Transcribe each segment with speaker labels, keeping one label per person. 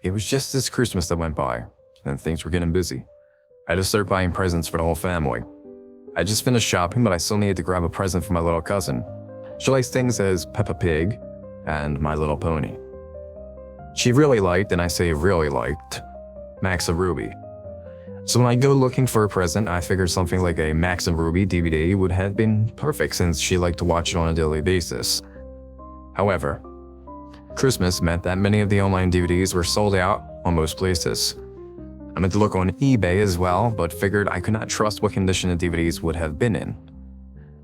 Speaker 1: It was just this Christmas that went by, and things were getting busy. I had to start buying presents for the whole family. I just finished shopping, but I still needed to grab a present for my little cousin. She likes things as Peppa Pig and My Little Pony. She really liked, and I say really liked, Max and Ruby. So when I go looking for a present, I figured something like a Max and Ruby DVD would have been perfect since she liked to watch it on a daily basis. However, Christmas meant that many of the online DVDs were sold out on most places. I meant to look on eBay as well, but figured I could not trust what condition the DVDs would have been in.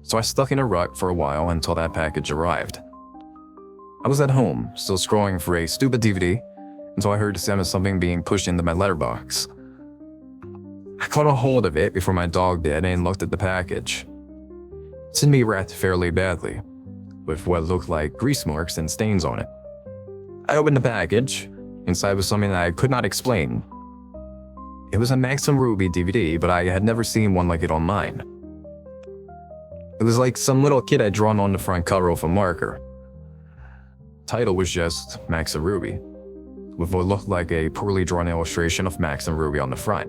Speaker 1: So I stuck in a rut for a while until that package arrived. I was at home, still scrolling for a stupid DVD, until I heard the sound of something being pushed into my letterbox. I caught a hold of it before my dog did and looked at the package. It seemed to be wrapped fairly badly, with what looked like grease marks and stains on it. I opened the package. Inside was something that I could not explain. It was a Max and Ruby DVD, but I had never seen one like it online. It was like some little kid had drawn on the front cover with a marker. Title was just Max and Ruby, with what looked like a poorly drawn illustration of Max and Ruby on the front.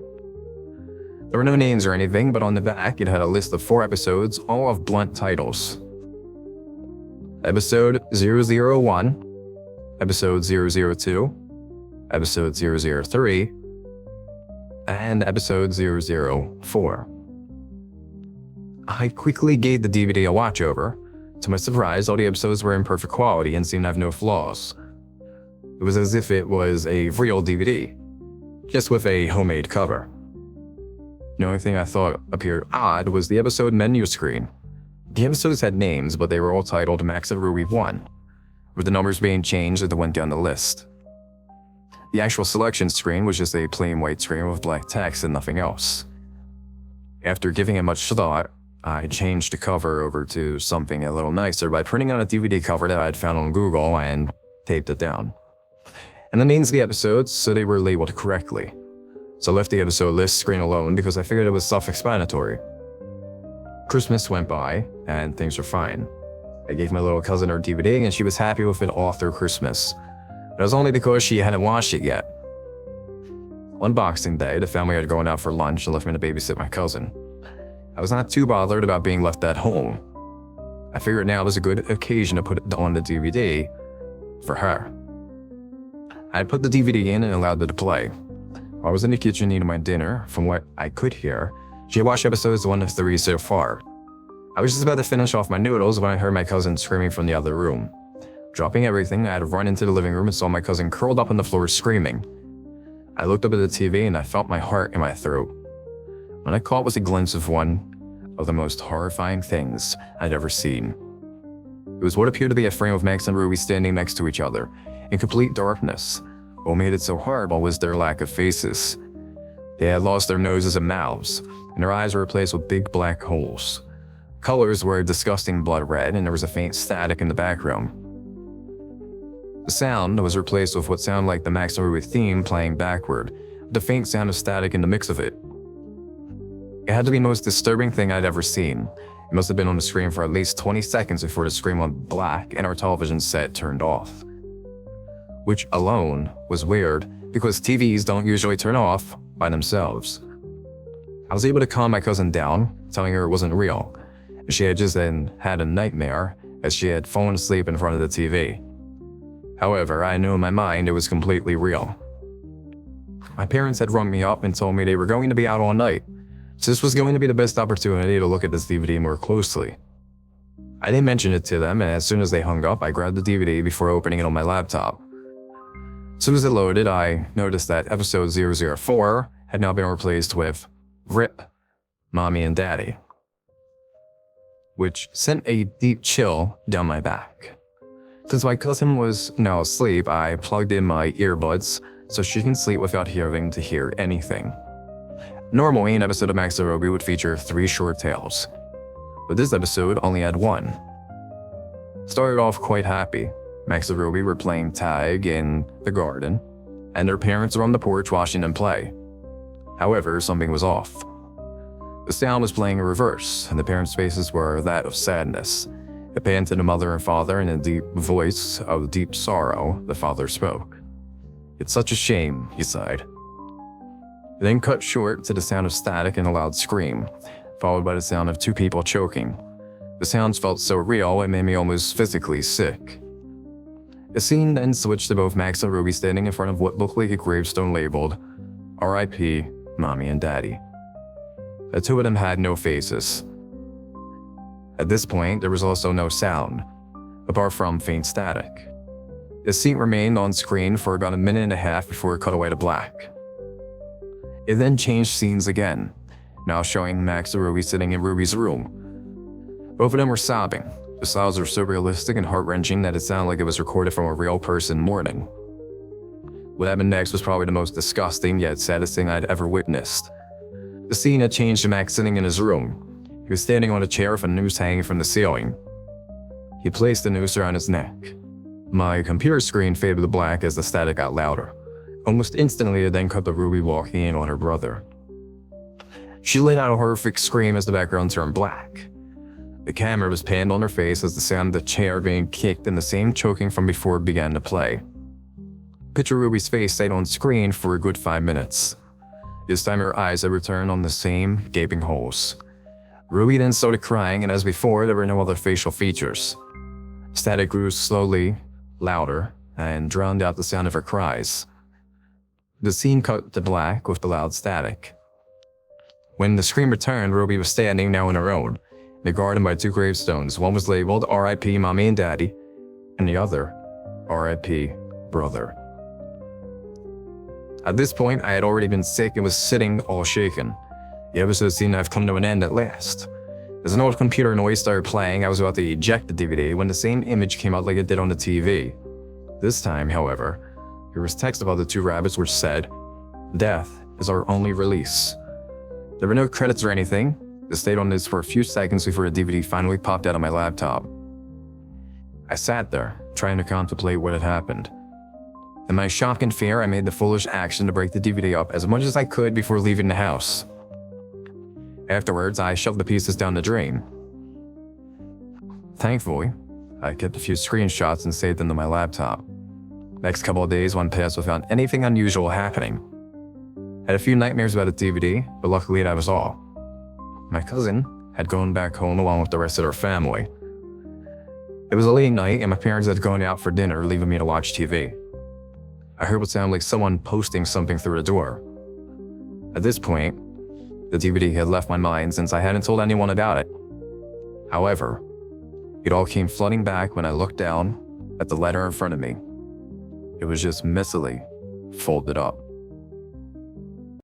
Speaker 1: There were no names or anything, but on the back it had a list of 4 episodes, all of blunt titles. Episode 001, Episode 002, Episode 003, and Episode 004. I quickly gave the DVD a watch over. To my surprise, all the episodes were in perfect quality and seemed to have no flaws. It was as if it was a real DVD, just with a homemade cover. The only thing I thought appeared odd was the episode menu screen. The episodes had names, but they were all titled Max and Ruby 1, with the numbers being changed as they went down the list. The actual selection screen was just a plain white screen with black text and nothing else. After giving it much thought, I changed the cover over to something a little nicer by printing out a DVD cover that I had found on Google and taped it down. And the names of the episodes so they were labeled correctly. So I left the episode list screen alone because I figured it was self-explanatory. Christmas went by, and things were fine. I gave my little cousin her DVD, and she was happy with it all through Christmas. It was only because she hadn't watched it yet. On Boxing Day, the family had gone out for lunch and left me to babysit my cousin. I was not too bothered about being left at home. I figured now was a good occasion to put it on the DVD for her. I had put the DVD in and allowed it to play. While I was in the kitchen eating my dinner, from what I could hear, she had watched episodes 1 to 3 so far. I was just about to finish off my noodles when I heard my cousin screaming from the other room. Dropping everything, I had to run into the living room and saw my cousin curled up on the floor screaming. I looked up at the TV and I felt my heart in my throat. What I caught was a glimpse of one of the most horrifying things I'd ever seen. It was what appeared to be a frame of Max and Ruby standing next to each other, in complete darkness. What made it so horrible was their lack of faces. They had lost their noses and mouths, and their eyes were replaced with big black holes. Colors were a disgusting blood red, and there was a faint static in the background. The sound was replaced with what sounded like the Max and Ruby theme playing backward, with a faint sound of static in the mix of it. It had to be the most disturbing thing I'd ever seen. It must have been on the screen for at least 20 seconds before the screen went black and our television set turned off. Which alone was weird, because TVs don't usually turn off by themselves. I was able to calm my cousin down, telling her it wasn't real. She had just then had a nightmare as she had fallen asleep in front of the TV. However, I knew in my mind it was completely real. My parents had rung me up and told me they were going to be out all night, so this was going to be the best opportunity to look at this DVD more closely. I didn't mention it to them, and as soon as they hung up, I grabbed the DVD before opening it on my laptop. As soon as it loaded, I noticed that episode 004 had now been replaced with RIP, Mommy and Daddy, which sent a deep chill down my back. Since my cousin was now asleep, I plugged in my earbuds so she can sleep without having to hear anything. Normally, an episode of Max and Ruby would feature 3 short tales, but this episode only had 1. Started off quite happy. Max and Ruby were playing tag in the garden, and their parents were on the porch watching them play. However, something was off. The sound was playing in reverse, and the parents' faces were that of sadness. It panned to the mother and father, and in a deep voice of deep sorrow, the father spoke. "It's such a shame," he sighed. It then cut short to the sound of static and a loud scream, followed by the sound of two people choking. The sounds felt so real it made me almost physically sick. The scene then switched to both Max and Ruby standing in front of what looked like a gravestone labeled R.I.P. Mommy and Daddy. The two of them had no faces. At this point, there was also no sound, apart from faint static. The scene remained on screen for about a minute and a half before it cut away to black. It then changed scenes again, now showing Max and Ruby sitting in Ruby's room. Both of them were sobbing. The sobs were so realistic and heart-wrenching that it sounded like it was recorded from a real person mourning. What happened next was probably the most disgusting yet saddest thing I'd ever witnessed. The scene had changed to Max sitting in his room. He was standing on a chair with a noose hanging from the ceiling. He placed the noose around his neck. My computer screen faded to black as the static got louder. Almost instantly, it then cut to Ruby walking in on her brother. She let out a horrific scream as the background turned black. The camera was panned on her face as the sound of the chair being kicked and the same choking from before began to play. Picture Ruby's face stayed on screen for a good 5 minutes. This time her eyes had returned on the same gaping holes. Ruby then started crying, and as before, there were no other facial features. Static grew slowly louder and drowned out the sound of her cries. The scene cut to black with the loud static. When the scream returned, Ruby was standing now on her own, guarded by two gravestones. One was labeled R.I.P. Mommy and Daddy, and the other, R.I.P. Brother. At this point, I had already been sick and was sitting all shaken. The episode seemed to have come to an end at last. As an old computer noise started playing, I was about to eject the DVD when the same image came out like it did on the TV. This time, however, there was text above the two rabbits which said, "Death is our only release." There were no credits or anything. It stayed on this for a few seconds before the DVD finally popped out on my laptop. I sat there, trying to contemplate what had happened. In my shock and fear, I made the foolish action to break the DVD up as much as I could before leaving the house. Afterwards, I shoved the pieces down the drain. Thankfully, I kept a few screenshots and saved them to my laptop. Next couple of days went past without anything unusual happening. Had a few nightmares about the DVD, but luckily that was all. My cousin had gone back home along with the rest of her family. It was a late night and my parents had gone out for dinner, leaving me to watch TV. I heard what sounded like someone posting something through the door. At this point, the DVD had left my mind since I hadn't told anyone about it. However, it all came flooding back when I looked down at the letter in front of me. It was just messily folded up.